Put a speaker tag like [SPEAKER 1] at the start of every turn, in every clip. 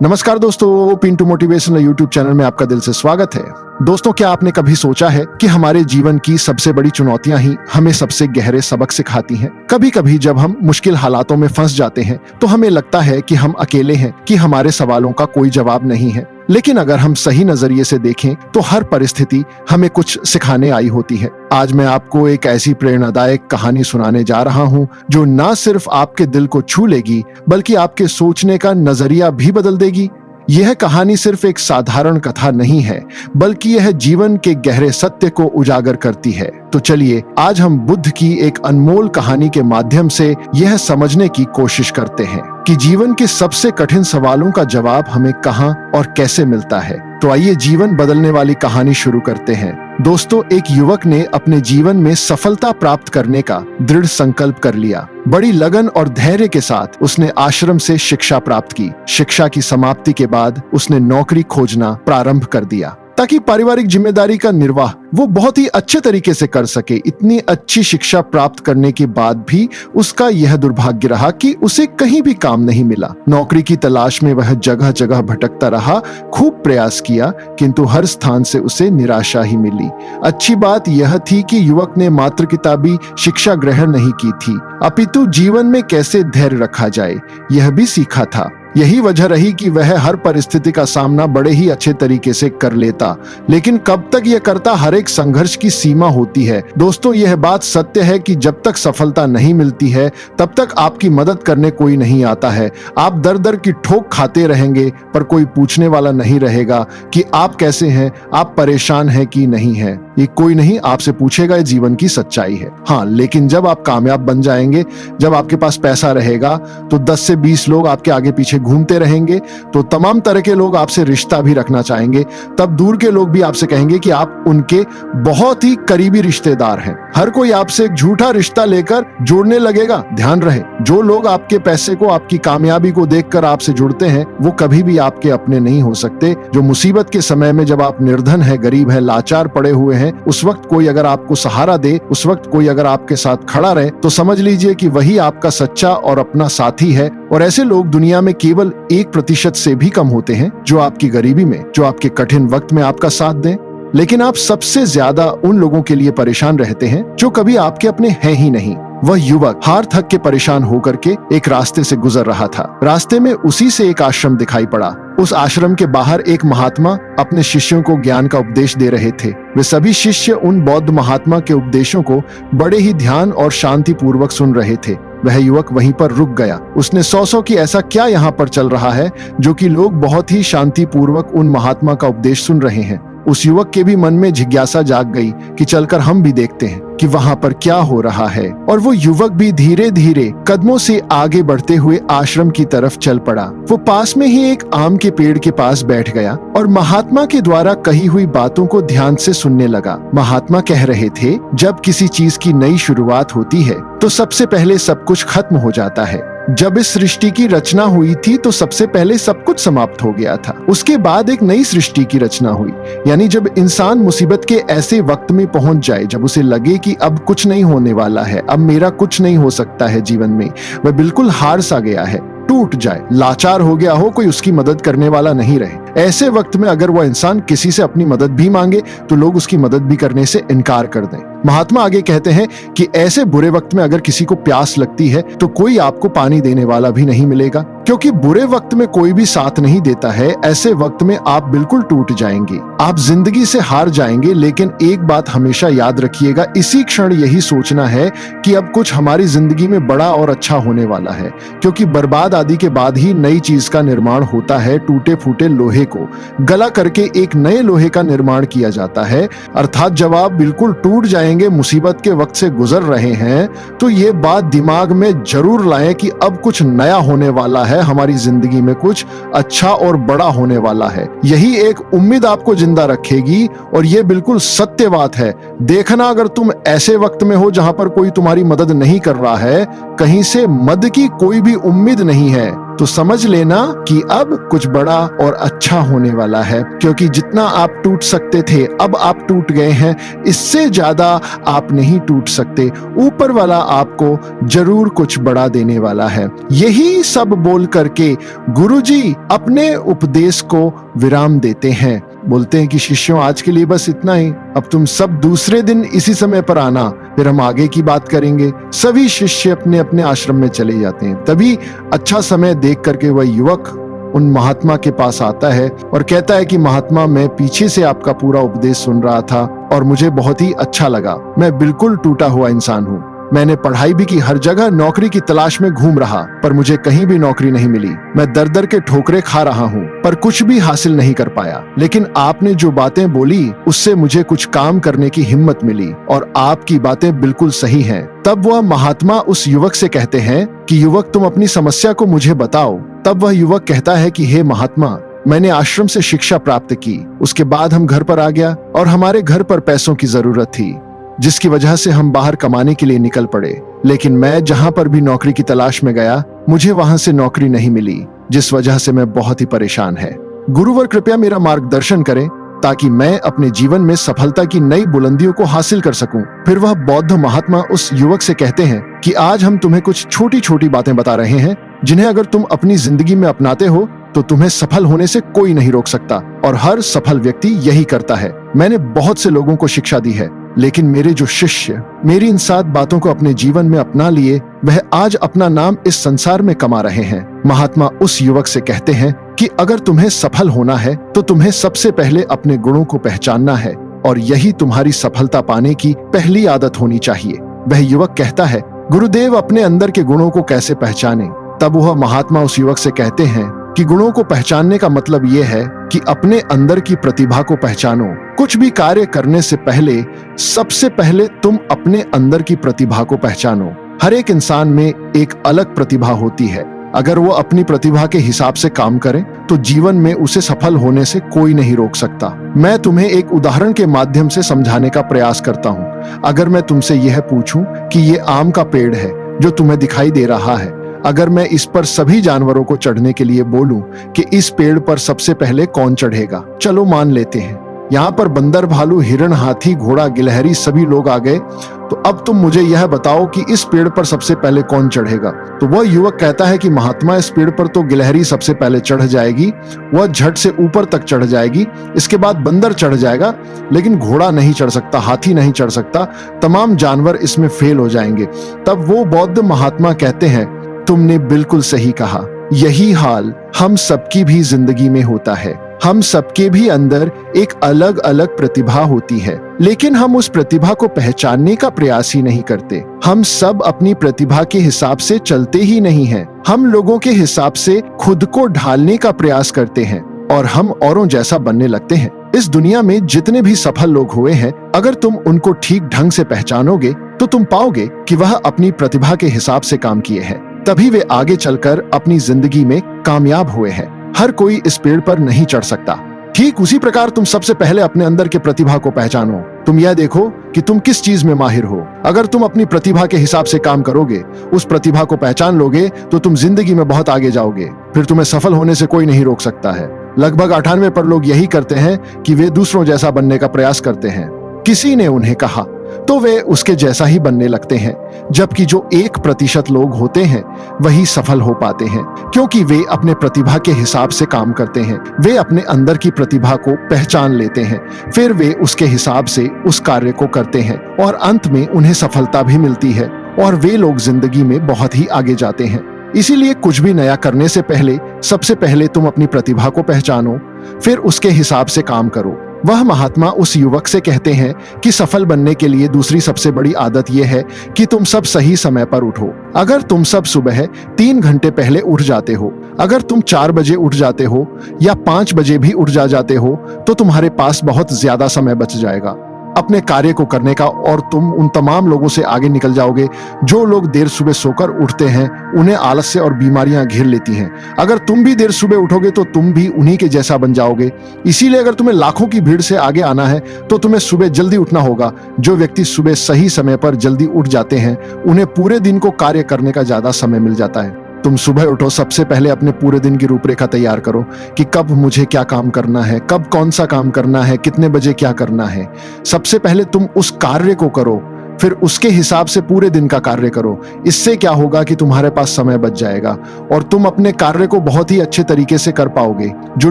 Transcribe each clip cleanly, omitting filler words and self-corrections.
[SPEAKER 1] नमस्कार दोस्तों, Pintu motivational YouTube channel में आपका दिल से स्वागत है। दोस्तों, क्या आपने कभी सोचा है कि हमारे जीवन की सबसे बड़ी चुनौतियां ही हमें सबसे गहरे सबक सिखाती हैं? कभी कभी जब हम मुश्किल हालातों में फंस जाते हैं तो हमें लगता है कि हम अकेले हैं, कि हमारे सवालों का कोई जवाब नहीं है। लेकिन अगर हम सही नजरिए से देखें तो हर परिस्थिति हमें कुछ सिखाने आई होती है। आज मैं आपको एक ऐसी प्रेरणादायक कहानी सुनाने जा रहा हूं जो ना सिर्फ आपके दिल को छू लेगी बल्कि आपके सोचने का नजरिया भी बदल देगी। यह कहानी सिर्फ एक साधारण कथा नहीं है, बल्कि यह जीवन के गहरे सत्य को उजागर करती है। तो चलिए आज हम बुद्ध की एक अनमोल कहानी के माध्यम से यह समझने की कोशिश करते हैं कि जीवन के सबसे कठिन सवालों का जवाब हमें कहां और कैसे मिलता है। तो आइए जीवन बदलने वाली कहानी शुरू करते हैं। दोस्तों, एक युवक ने अपने जीवन में सफलता प्राप्त करने का दृढ़ संकल्प कर लिया। बड़ी लगन और धैर्य के साथ उसने आश्रम से शिक्षा प्राप्त की। शिक्षा की समाप्ति के बाद उसने नौकरी खोजना प्रारंभ कर दिया ताकि पारिवारिक जिम्मेदारी का निर्वाह वो बहुत ही अच्छे तरीके से कर सके। इतनी अच्छी शिक्षा प्राप्त करने के बाद भी उसका यह दुर्भाग्य रहा कि उसे कहीं भी काम नहीं मिला। नौकरी की तलाश में वह जगह जगह भटकता रहा, खूब प्रयास किया, किंतु हर स्थान से उसे निराशा ही मिली। अच्छी बात यह थी कि युवक ने मात्र किताबी शिक्षा ग्रहण नहीं की थी, अपितु जीवन में कैसे धैर्य रखा जाए यह भी सीखा था। यही वजह रही कि वह हर परिस्थिति का सामना बड़े ही अच्छे तरीके से कर लेता। लेकिन कब तक यह करता, हर एक संघर्ष की सीमा होती है। दोस्तों, यह बात सत्य है कि जब तक सफलता नहीं मिलती है तब तक आपकी मदद करने कोई नहीं आता है। आप दर दर की ठोक खाते रहेंगे पर कोई पूछने वाला नहीं रहेगा कि आप कैसे हैं, आप परेशान हैं कि नहीं है। ये कोई नहीं आपसे पूछेगा, ये जीवन की सच्चाई है। हाँ, लेकिन जब आप कामयाब बन जाएंगे, जब आपके पास पैसा रहेगा तो 10 से 20 लोग आपके आगे पीछे घूमते रहेंगे, तो तमाम तरह के लोग आपसे रिश्ता भी रखना चाहेंगे। तब दूर के लोग भी आपसे कहेंगे कि आप उनके बहुत ही करीबी रिश्तेदार हैं। हर कोई आपसे एक झूठा रिश्ता लेकर जोड़ने लगेगा। ध्यान रहे, जो लोग आपके पैसे को, आपकी कामयाबी को देखकर आपसे जुड़ते हैं वो कभी भी आपके अपने नहीं हो सकते। जो मुसीबत के समय में जब आप निर्धन है, गरीब है, लाचार पड़े हुए हैं, उस वक्त कोई अगर आपको सहारा दे, उस वक्त कोई अगर आपके साथ खड़ा रहे, तो समझ लीजिए कि वही आपका सच्चा और अपना साथी है। और ऐसे लोग दुनिया में केवल 1% से भी कम होते हैं जो आपकी गरीबी में, जो आपके कठिन वक्त में आपका साथ दें। लेकिन आप सबसे ज्यादा उन लोगों के लिए परेशान रहते हैं जो कभी आपके अपने हैं ही नहीं। वह युवक हार थक के परेशान होकर के एक रास्ते से गुजर रहा था। रास्ते में उसी से एक आश्रम दिखाई पड़ा। उस आश्रम के बाहर एक महात्मा अपने शिष्यों को ज्ञान का उपदेश दे रहे थे। वे सभी शिष्य उन बौद्ध महात्मा के उपदेशों को बड़े ही ध्यान और शांति पूर्वक सुन रहे थे। वह युवक वहीं पर रुक गया। उसने सौ कि ऐसा क्या यहाँ पर चल रहा है जो कि लोग बहुत ही शांति पूर्वक उन महात्मा का उपदेश सुन रहे हैं। उस युवक के भी मन में जिज्ञासा जाग गई कि चलकर हम भी देखते हैं कि वहां पर क्या हो रहा है। और वो युवक भी धीरे धीरे कदमों से आगे बढ़ते हुए आश्रम की तरफ चल पड़ा। वो पास में ही एक आम के पेड़ के पास बैठ गया और महात्मा के द्वारा कही हुई बातों को ध्यान से सुनने लगा। महात्मा कह रहे थे, जब किसी चीज की नई शुरुआत होती है तो सबसे पहले सब कुछ खत्म हो जाता है। जब इस सृष्टि की रचना हुई थी तो सबसे पहले सब कुछ समाप्त हो गया था। उसके बाद एक नई सृष्टि की रचना हुई। यानी जब इंसान मुसीबत के ऐसे वक्त में पहुंच जाए जब उसे लगे कि अब कुछ नहीं होने वाला है, अब मेरा कुछ नहीं हो सकता है जीवन में, वह बिल्कुल हार सा गया है, टूट जाए, लाचार हो गया हो, कोई उसकी मदद करने वाला नहीं रहे, ऐसे वक्त में अगर वह इंसान किसी से अपनी मदद भी मांगे तो लोग उसकी मदद भी करने से इनकार कर दें। महात्मा आगे कहते हैं कि ऐसे बुरे वक्त में अगर किसी को प्यास लगती है तो कोई आपको पानी देने वाला भी नहीं मिलेगा, क्योंकि बुरे वक्त में कोई भी साथ नहीं देता है। ऐसे वक्त में आप बिल्कुल टूट जाएंगे, आप जिंदगी से हार जाएंगे। लेकिन एक बात हमेशा याद रखिएगा, इसी क्षण यही सोचना है कि अब कुछ हमारी जिंदगी में बड़ा और अच्छा होने वाला है, क्योंकि बर्बाद आदि के बाद ही नई चीज का निर्माण होता है। टूटे फूटे लोहे को गला करके एक नए लोहे का निर्माण किया जाता है। अर्थात जब आप बिल्कुल टूट जाएंगे, मुसीबत के वक्त से गुजर रहे हैं, तो ये बात दिमाग में जरूर लाएं कि अब कुछ नया होने वाला है, हमारी जिंदगी में कुछ अच्छा और बड़ा होने वाला है। यही एक उम्मीद आपको जिंदा रखेगी और ये बिल्कुल सत्य बात है। देखना, अगर तुम ऐसे वक्त में हो जहां पर कोई तुम्हारी मदद नहीं कर रहा है कहीं से मद की कोई भी उम्मीद नहीं है, तो समझ लेना कि अब कुछ बड़ा और अच्छा होने वाला है, क्योंकि जितना आप टूट सकते थे अब आप टूट गए हैं, इससे ज्यादा आप नहीं टूट सकते। ऊपर वाला आपको जरूर कुछ बड़ा देने वाला है। यही सब बोल करके गुरुजी अपने उपदेश को विराम देते हैं। बोलते हैं कि शिष्यों, आज के लिए बस इतना ही, अब तुम सब दूसरे दिन इसी समय पर आना, फिर हम आगे की बात करेंगे। सभी शिष्य अपने अपने आश्रम में चले जाते हैं। तभी अच्छा समय देख करके वह युवक उन महात्मा के पास आता है और कहता है कि महात्मा, मैं पीछे से आपका पूरा उपदेश सुन रहा था और मुझे बहुत ही अच्छा लगा। मैं बिल्कुल टूटा हुआ इंसान हूँ। मैंने पढ़ाई भी की, हर जगह नौकरी की तलाश में घूम रहा, पर मुझे कहीं भी नौकरी नहीं मिली। मैं दर दर के ठोकरे खा रहा हूँ, पर कुछ भी हासिल नहीं कर पाया। लेकिन आपने जो बातें बोली उससे मुझे कुछ काम करने की हिम्मत मिली और आपकी बातें बिल्कुल सही हैं। तब वह महात्मा उस युवक से कहते हैं कि युवक, तुम अपनी समस्या को मुझे बताओ। तब वह युवक कहता है कि हे महात्मा, मैंने आश्रम से शिक्षा प्राप्त की, उसके बाद हम घर पर आ गया और हमारे घर पर पैसों की जरूरत थी, जिसकी वजह से हम बाहर कमाने के लिए निकल पड़े। लेकिन मैं जहां पर भी नौकरी की तलाश में गया, मुझे वहां से नौकरी नहीं मिली, जिस वजह से मैं बहुत ही परेशान है। गुरुवर कृपया मेरा मार्गदर्शन करें ताकि मैं अपने जीवन में सफलता की नई बुलंदियों को हासिल कर सकूं। फिर वह बौद्ध महात्मा उस युवक से कहते हैं कि आज हम तुम्हें कुछ छोटी छोटी बातें बता रहे हैं, जिन्हें अगर तुम अपनी जिंदगी में अपनाते हो तो तुम्हें सफल होने से कोई नहीं रोक सकता, और हर सफल व्यक्ति यही करता है। मैंने बहुत से लोगों को शिक्षा दी है, लेकिन मेरे जो शिष्य मेरी इन 7 बातों को अपने जीवन में अपना लिए, वह आज अपना नाम इस संसार में कमा रहे हैं। महात्मा उस युवक से कहते हैं कि अगर तुम्हें सफल होना है तो तुम्हें सबसे पहले अपने गुणों को पहचानना है, और यही तुम्हारी सफलता पाने की पहली आदत होनी चाहिए। वह युवक कहता है, गुरुदेव, अपने अंदर के गुणों को कैसे पहचाने? तब वह महात्मा उस युवक से कहते हैं कि गुणों को पहचानने का मतलब यह है कि अपने अंदर की प्रतिभा को पहचानो। कुछ भी कार्य करने से पहले सबसे पहले तुम अपने अंदर की प्रतिभा को पहचानो। हर एक इंसान में एक अलग प्रतिभा होती है। अगर वो अपनी प्रतिभा के हिसाब से काम करे तो जीवन में उसे सफल होने से कोई नहीं रोक सकता। मैं तुम्हें एक उदाहरण के माध्यम से समझाने का प्रयास करता हूँ। अगर मैं तुमसे यह पूछूं कि ये आम का पेड़ है जो तुम्हें दिखाई दे रहा है, अगर मैं इस पर सभी जानवरों को चढ़ने के लिए बोलूं कि इस पेड़ पर सबसे पहले कौन चढ़ेगा? चलो मान लेते हैं यहाँ पर बंदर, भालू, हिरण, हाथी, घोड़ा, गिलहरी सभी लोग आ गए, तो अब तुम मुझे यह बताओ कि इस पेड़ पर सबसे पहले कौन चढ़ेगा? तो वह युवक कहता है कि महात्मा, इस पेड़ पर तो गिलहरी सबसे पहले चढ़ जाएगी, वह झट से ऊपर तक चढ़ जाएगी, इसके बाद बंदर चढ़ जाएगा, लेकिन घोड़ा नहीं चढ़ सकता, हाथी नहीं चढ़ सकता, तमाम जानवर इसमें फेल हो जाएंगे। तब वो बौद्ध महात्मा कहते हैं, तुमने बिल्कुल सही कहा, यही हाल हम सबकी भी जिंदगी में होता है। हम सबके भी अंदर एक अलग अलग प्रतिभा होती है, लेकिन हम उस प्रतिभा को पहचानने का प्रयास ही नहीं करते। हम सब अपनी प्रतिभा के हिसाब से चलते ही नहीं हैं। हम लोगों के हिसाब से खुद को ढालने का प्रयास करते हैं और हम औरों जैसा बनने लगते हैं। इस दुनिया में जितने भी सफल लोग हुए हैं, अगर तुम उनको ठीक ढंग से पहचानोगे तो तुम पाओगे कि वह अपनी प्रतिभा के हिसाब से काम किए हैं, तभी वे आगे चलकर अपनी जिंदगी में कामयाब हुए हैं। हर कोई इस पेड़ पर नहीं चढ़ सकता। ठीक उसी प्रकार तुम सबसे पहले अपने अंदर के प्रतिभा को पहचानो। तुम यह देखो कि तुम किस चीज में माहिर हो। अगर तुम अपनी प्रतिभा के हिसाब से काम करोगे, उस प्रतिभा को पहचान लोगे, तो तुम जिंदगी में बहुत आगे जाओगे। फिर तुम्हें सफल होने से कोई नहीं रोक सकता है। लगभग 98% लोग यही करते हैं कि वे दूसरों जैसा बनने का प्रयास करते हैं। किसी ने उन्हें कहा तो वे उसके जैसा ही बनने लगते हैं, जबकि जो 1% लोग होते हैं वही सफल हो पाते हैं, क्योंकि वे अपने प्रतिभा के हिसाब से काम करते हैं। वे अपने अंदर की प्रतिभा को पहचान लेते हैं, फिर वे उसके हिसाब से उस कार्य को करते हैं और अंत में उन्हें सफलता भी मिलती है और वे लोग जिंदगी में बहुत ही आगे जाते हैं। इसीलिए कुछ भी नया करने से पहले सबसे पहले तुम अपनी प्रतिभा को पहचानो, फिर उसके हिसाब से काम करो। वह महात्मा उस युवक से कहते हैं कि सफल बनने के लिए दूसरी सबसे बड़ी आदत यह है कि तुम सब सही समय पर उठो। अगर तुम सब सुबह 3 घंटे पहले उठ जाते हो, अगर तुम 4 बजे उठ जाते हो या 5 बजे भी उठ जाते हो, तो तुम्हारे पास बहुत ज्यादा समय बच जाएगा। अपने कार्य को करने का, और तुम उन तमाम लोगों से आगे निकल जाओगे जो लोग देर सुबह सोकर उठते हैं। उन्हें आलस्य और बीमारियां घेर लेती हैं। अगर तुम भी देर सुबह उठोगे तो तुम भी उन्हीं के जैसा बन जाओगे। इसीलिए अगर तुम्हें लाखों की भीड़ से आगे आना है तो तुम्हें सुबह जल्दी उठना होगा। जो व्यक्ति सुबह सही समय पर जल्दी उठ जाते हैं उन्हें पूरे दिन को कार्य करने का ज्यादा समय मिल जाता है। तुम सुबह उठो, सबसे पहले अपने पूरे दिन की रूपरेखा तैयार करो कि कब मुझे क्या काम करना है, कब कौन सा काम करना है, कितने बजे क्या करना है। सबसे पहले तुम उस कार्य को करो, फिर उसके हिसाब से पूरे दिन का कार्य करो। इससे क्या होगा कि तुम्हारे पास समय बच जाएगा और तुम अपने कार्य को बहुत ही अच्छे तरीके से कर पाओगे। जो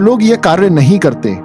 [SPEAKER 1] लोग ये कार्य नहीं करते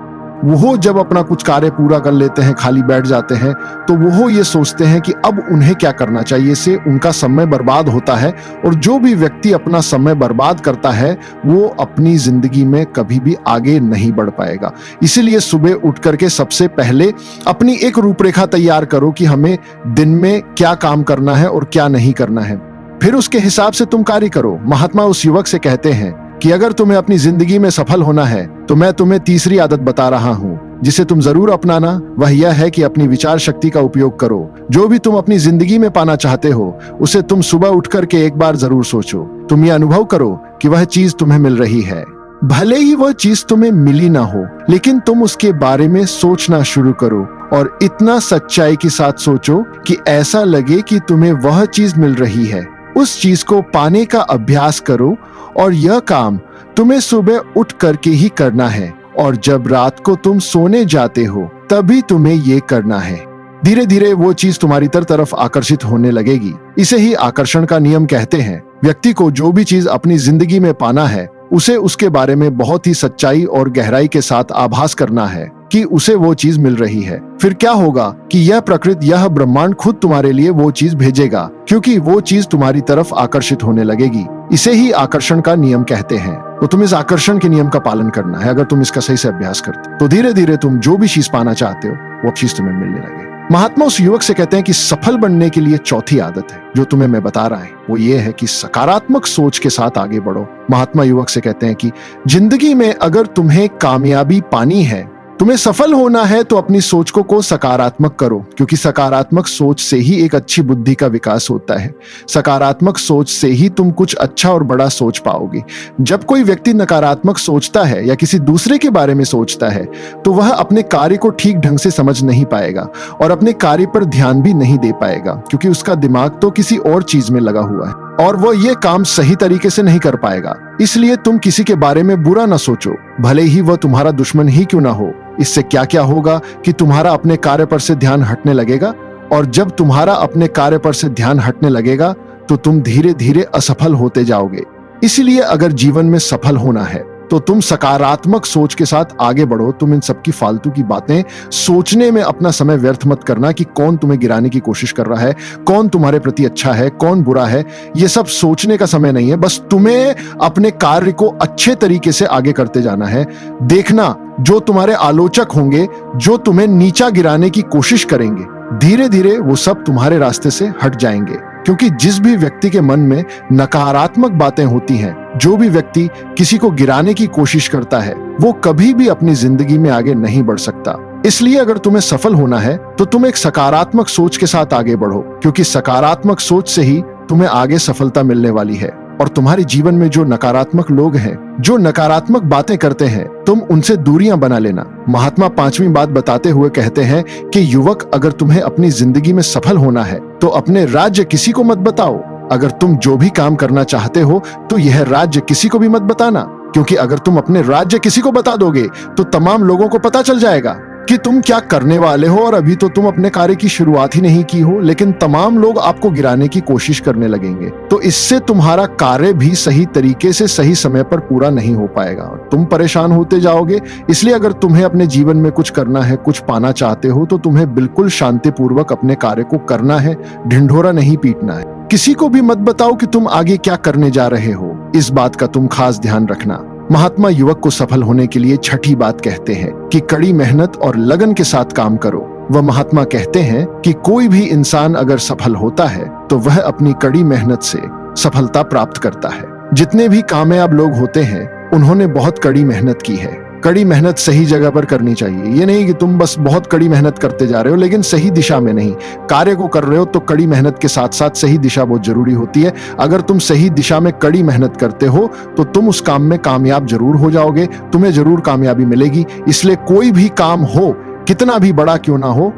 [SPEAKER 1] वो जब अपना कुछ कार्य पूरा कर लेते हैं, खाली बैठ जाते हैं, तो वो ये सोचते हैं कि अब उन्हें क्या करना चाहिए। से उनका समय बर्बाद होता है और जो भी व्यक्ति अपना समय बर्बाद करता है वो अपनी जिंदगी में कभी भी आगे नहीं बढ़ पाएगा। इसीलिए सुबह उठ करके सबसे पहले अपनी एक रूपरेखा तैयार करो कि हमें दिन में क्या काम करना है और क्या नहीं करना है। फिर उसके हिसाब से तुम कार्य करो। महात्मा उस युवक से कहते हैं कि अगर तुम्हें अपनी जिंदगी में सफल होना है तो मैं तुम्हें तीसरी आदत बता रहा हूं जिसे तुम जरूर अपनाना। वह यह है कि अपनी विचार शक्ति का उपयोग करो। जो भी तुम अपनी जिंदगी में पाना चाहते हो उसे तुम सुबह उठ करके एक बार जरूर सोचो। तुम ये अनुभव करो कि वह चीज तुम्हें मिल रही है। भले ही वह चीज तुम्हें मिली ना हो, लेकिन तुम उसके बारे में सोचना शुरू करो और इतना सच्चाई के साथ सोचो कि ऐसा लगे कि तुम्हें वह चीज मिल रही है। उस चीज को पाने का अभ्यास करो और यह काम तुम्हें सुबह उठ करके ही करना है, और जब रात को तुम सोने जाते हो तभी तुम्हें ये करना है। धीरे धीरे वो चीज तुम्हारी तरफ आकर्षित होने लगेगी। इसे ही आकर्षण का नियम कहते हैं। व्यक्ति को जो भी चीज अपनी जिंदगी में पाना है उसे उसके बारे में बहुत ही सच्चाई और गहराई के साथ आभास करना है कि उसे वो चीज मिल रही है। फिर क्या होगा कि यह प्रकृति, यह ब्रह्मांड खुद तुम्हारे लिए वो चीज भेजेगा, क्योंकि वो चीज तुम्हारी तरफ आकर्षित होने लगेगी। इसे ही आकर्षण का नियम कहते हैं। तो तुम इस आकर्षण के नियम का पालन करना है। अगर तुम इसका सही से अभ्यास करते तो धीरे धीरे तुम जो भी चीज पाना चाहते हो वो चीज तुम्हें मिलने लगे। महात्मा उस युवक से कहते हैं कि सफल बनने के लिए चौथी आदत है जो तुम्हें मैं बता रहा है, वो ये है कि सकारात्मक सोच के साथ आगे बढ़ो। महात्मा युवक से कहते हैं कि जिंदगी में अगर तुम्हें कामयाबी पानी है, तुम्हें सफल होना है, तो अपनी सोच को सकारात्मक करो, क्योंकि सकारात्मक सोच से ही एक अच्छी बुद्धि का विकास होता है। सकारात्मक सोच से ही तुम कुछ अच्छा और बड़ा सोच पाओगे। जब कोई व्यक्ति नकारात्मक सोचता है या किसी दूसरे के बारे में सोचता है तो वह अपने कार्य को ठीक ढंग से समझ नहीं पाएगा और अपने कार्य पर ध्यान भी नहीं दे पाएगा, क्योंकि उसका दिमाग तो किसी और चीज में लगा हुआ है और वो ये काम सही तरीके से नहीं कर पाएगा। इसलिए तुम किसी के बारे में बुरा ना सोचो, भले ही वह तुम्हारा दुश्मन ही क्यों ना हो। इससे क्या क्या होगा कि तुम्हारा अपने कार्य पर से ध्यान हटने लगेगा, और जब तुम्हारा अपने कार्य पर से ध्यान हटने लगेगा तो तुम धीरे धीरे असफल होते जाओगे। इसीलिए अगर जीवन में सफल होना है तो तुम सकारात्मक सोच के साथ आगे बढ़ो। तुम इन सबकी फालतू की बातें सोचने में अपना समय व्यर्थ मत करना कि कौन तुम्हें गिराने की कोशिश कर रहा है, कौन तुम्हारे प्रति अच्छा है, कौन बुरा है। ये सब सोचने का समय नहीं है। बस तुम्हें अपने कार्य को अच्छे तरीके से आगे करते जाना है। देखना, जो तुम्हारे आलोचक होंगे, जो तुम्हें नीचा गिराने की कोशिश करेंगे, धीरे धीरे वो सब तुम्हारे रास्ते से हट जाएंगे, क्योंकि जिस भी व्यक्ति के मन में नकारात्मक बातें होती हैं, जो भी व्यक्ति किसी को गिराने की कोशिश करता है, वो कभी भी अपनी जिंदगी में आगे नहीं बढ़ सकता। इसलिए अगर तुम्हें सफल होना है तो तुम एक सकारात्मक सोच के साथ आगे बढ़ो, क्योंकि सकारात्मक सोच से ही तुम्हें आगे सफलता मिलने वाली है। और तुम्हारे जीवन में जो नकारात्मक लोग हैं, जो नकारात्मक बातें करते हैं, तुम उनसे दूरियां बना लेना। महात्मा पांचवी बात बताते हुए कहते हैं कि युवक, अगर तुम्हें अपनी जिंदगी में सफल होना है तो अपने राज्य किसी को मत बताओ। अगर तुम जो भी काम करना चाहते हो तो यह राज्य किसी को भी मत बताना, क्योंकि अगर तुम अपने राज्य किसी को बता दोगे तो तमाम लोगों को पता चल जाएगा कि तुम क्या करने वाले हो, और अभी तो तुम अपने कार्य की शुरुआत ही नहीं की हो, लेकिन तमाम लोग आपको गिराने की कोशिश करने लगेंगे। तो इससे तुम्हारा कार्य भी सही तरीके से सही समय पर पूरा नहीं हो पाएगा, तुम परेशान होते जाओगे। इसलिए अगर तुम्हें अपने जीवन में कुछ करना है, कुछ पाना चाहते हो, तो तुम्हें बिल्कुल शांतिपूर्वक अपने कार्य को करना है, ढिंढोरा नहीं पीटना है। किसी को भी मत बताओ कि तुम आगे क्या करने जा रहे हो। इस बात का तुम खास ध्यान रखना। महात्मा युवक को सफल होने के लिए छठी बात कहते हैं कि कड़ी मेहनत और लगन के साथ काम करो। वह महात्मा कहते हैं कि कोई भी इंसान अगर सफल होता है तो वह अपनी कड़ी मेहनत से सफलता प्राप्त करता है। जितने भी कामयाब लोग होते हैं उन्होंने बहुत कड़ी मेहनत की है। कड़ी मेहनत सही जगह पर करनी चाहिए। ये नहीं कि तुम बस बहुत कड़ी मेहनत करते जा रहे हो लेकिन सही दिशा में नहीं। कार्य को कर रहे हो तो कड़ी मेहनत के साथ साथ सही दिशा बहुत जरूरी होती है। अगर तुम सही दिशा में कड़ी मेहनत करते हो तो तुम उस काम में कामयाब जरूर हो जाओगे, तुम्हें जरूर कामयाबी मिलेगी। इसलिए कोई भी काम हो, कितना भी बड़ा क्यों ना हो,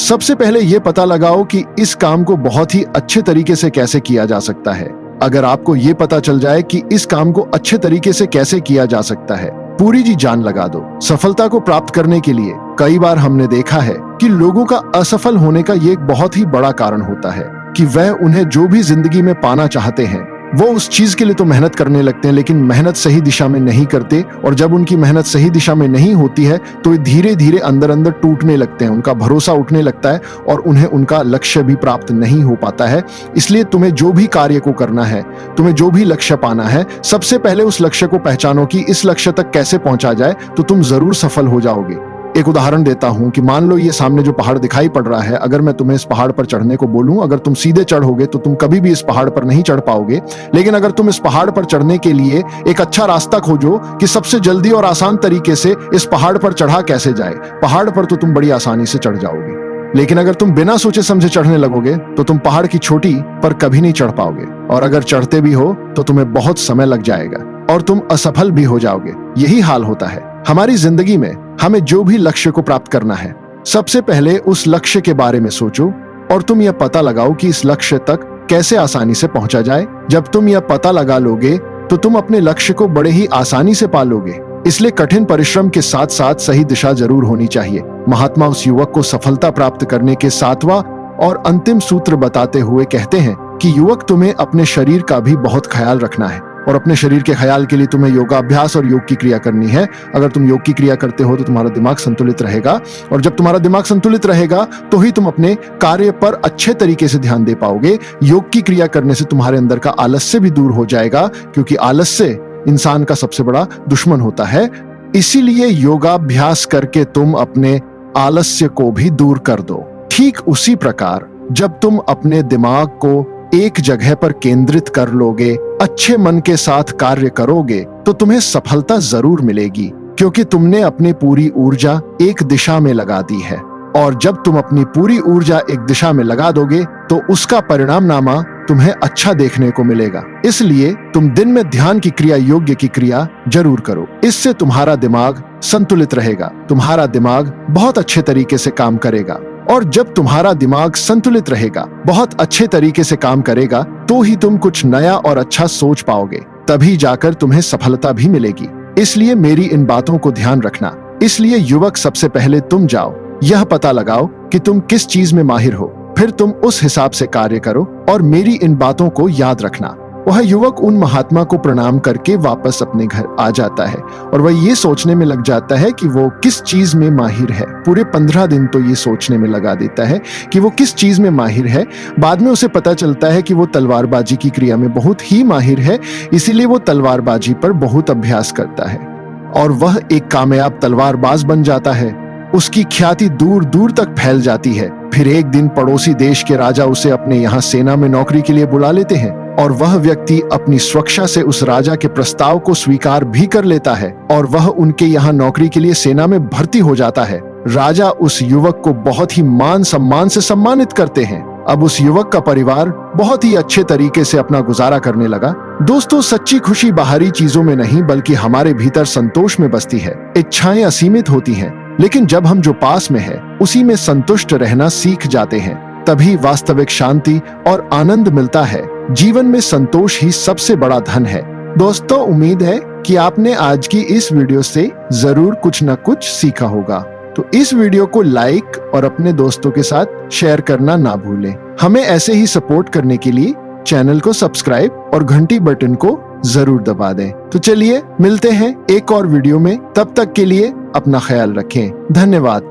[SPEAKER 1] सबसे पहले यह पता लगाओ कि इस काम को बहुत ही अच्छे तरीके से कैसे किया जा सकता है। अगर आपको यह पता चल जाए कि इस काम को अच्छे तरीके से कैसे किया जा सकता है, पूरी जी जान लगा दो। सफलता को प्राप्त करने के लिए कई बार हमने देखा है कि लोगों का असफल होने का ये एक बहुत ही बड़ा कारण होता है कि वह उन्हें जो भी जिंदगी में पाना चाहते हैं वो उस चीज के लिए तो मेहनत करने लगते हैं लेकिन मेहनत सही दिशा में नहीं करते, और जब उनकी मेहनत सही दिशा में नहीं होती है तो धीरे धीरे अंदर अंदर टूटने लगते हैं, उनका भरोसा उठने लगता है और उन्हें उनका लक्ष्य भी प्राप्त नहीं हो पाता है। इसलिए तुम्हें जो भी कार्य को करना है, तुम्हें जो भी लक्ष्य पाना है, सबसे पहले उस लक्ष्य को पहचानो कि इस लक्ष्य तक कैसे पहुंचा जाए, तो तुम जरूर सफल हो जाओगे। एक उदाहरण देता हूं कि मान लो ये सामने जो पहाड़ दिखाई पड़ रहा है, अगर मैं तुम्हें इस पहाड़ पर चढ़ने को बोलूं, अगर तुम सीधे चढ़ोगे तो तुम कभी भी इस पहाड़ पर नहीं चढ़ पाओगे। लेकिन अगर तुम इस पहाड़ पर चढ़ने के लिए एक अच्छा रास्ता खोजो कि सबसे जल्दी और आसान तरीके से इस पहाड़ पर चढ़ा कैसे जाए, पहाड़ पर तो तुम बड़ी आसानी से चढ़ जाओगे। लेकिन अगर तुम बिना सोचे समझे चढ़ने लगोगे तो तुम पहाड़ की चोटी पर कभी नहीं चढ़ पाओगे, और अगर चढ़ते भी हो तो तुम्हें बहुत समय लग जाएगा और तुम असफल भी हो जाओगे। यही हाल होता है हमारी जिंदगी में। हमें जो भी लक्ष्य को प्राप्त करना है, सबसे पहले उस लक्ष्य के बारे में सोचो और तुम यह पता लगाओ कि इस लक्ष्य तक कैसे आसानी से पहुंचा जाए। जब तुम यह पता लगा लोगे तो तुम अपने लक्ष्य को बड़े ही आसानी से पा लोगे। इसलिए कठिन परिश्रम के साथ साथ सही दिशा जरूर होनी चाहिए। महात्मा उस युवक को सफलता प्राप्त करने के 7वां और अंतिम सूत्र बताते हुए कहते हैं कि युवक, तुम्हें अपने शरीर का भी बहुत ख्याल रखना है और अपने शरीर के ख्याल के लिए तुम्हें योगाभ्यास और योग की क्रिया करनी है। अगर तुम योग की क्रिया करते हो तो तुम्हारा दिमाग संतुलित रहेगा, और जब तुम्हारा दिमाग संतुलित रहेगा तो ही तुम अपने कार्य पर अच्छे तरीके से ध्यान दे पाओगे। योग की क्रिया करने से तुम्हारे अंदर का आलस्य भी दूर हो जाएगा, क्योंकि आलस्य इंसान का सबसे बड़ा दुश्मन होता है। इसीलिए योगाभ्यास करके तुम अपने आलस्य को भी दूर कर दो। ठीक उसी प्रकार जब तुम अपने दिमाग को एक जगह पर केंद्रित कर लोगे, अच्छे मन के साथ कार्य करोगे, तो तुम्हें सफलता जरूर मिलेगी, क्योंकि तुमने अपनी पूरी ऊर्जा एक दिशा में लगा दी है। और जब तुम अपनी पूरी ऊर्जा एक दिशा में लगा दोगे तो उसका परिणामनामा तुम्हें अच्छा देखने को मिलेगा। इसलिए तुम दिन में ध्यान की क्रिया, योग्य की क्रिया जरूर करो। इससे तुम्हारा दिमाग संतुलित रहेगा, तुम्हारा दिमाग बहुत अच्छे तरीके से काम करेगा। और जब तुम्हारा दिमाग संतुलित रहेगा, बहुत अच्छे तरीके से काम करेगा, तो ही तुम कुछ नया और अच्छा सोच पाओगे, तभी जाकर तुम्हें सफलता भी मिलेगी। इसलिए मेरी इन बातों को ध्यान रखना। इसलिए युवक, सबसे पहले तुम जाओ, यह पता लगाओ कि तुम किस चीज में माहिर हो, फिर तुम उस हिसाब से कार्य करो और मेरी इन बातों को याद रखना। वह युवक उन महात्मा को प्रणाम करके वापस अपने घर आ जाता है और वह ये सोचने में लग जाता है कि वो किस चीज में माहिर है। पूरे 15 दिन तो ये सोचने में लगा देता है कि वो किस चीज में माहिर है। बाद में उसे पता चलता है कि वो तलवारबाजी की क्रिया में बहुत ही माहिर है, इसीलिए वो तलवारबाजी पर बहुत अभ्यास करता है और वह एक कामयाब तलवारबाज बन जाता है। उसकी ख्याति दूर दूर तक फैल जाती है। फिर एक दिन पड़ोसी देश के राजा उसे अपने यहाँ सेना में नौकरी के लिए बुला लेते हैं और वह व्यक्ति अपनी सुरक्षा से उस राजा के प्रस्ताव को स्वीकार भी कर लेता है और वह उनके यहाँ नौकरी के लिए सेना में भर्ती हो जाता है। राजा उस युवक को बहुत ही मान सम्मान से सम्मानित करते हैं। अब उस युवक का परिवार बहुत ही अच्छे तरीके से अपना गुजारा करने लगा। दोस्तों, सच्ची खुशी बाहरी चीजों में नहीं बल्कि हमारे भीतर संतोष में बसती है। इच्छाएं असीमित होती हैं, लेकिन जब हम जो पास में है उसी में संतुष्ट रहना सीख जाते हैं, तभी वास्तविक शांति और आनंद मिलता है। जीवन में संतोष ही सबसे बड़ा धन है। दोस्तों, उम्मीद है कि आपने आज की इस वीडियो से जरूर कुछ न कुछ सीखा होगा। तो इस वीडियो को लाइक और अपने दोस्तों के साथ शेयर करना ना भूलें। हमें ऐसे ही सपोर्ट करने के लिए चैनल को सब्सक्राइब और घंटी बटन को जरूर दबा दें। तो चलिए मिलते हैं एक और वीडियो में, तब तक के लिए अपना ख्याल रखें। धन्यवाद।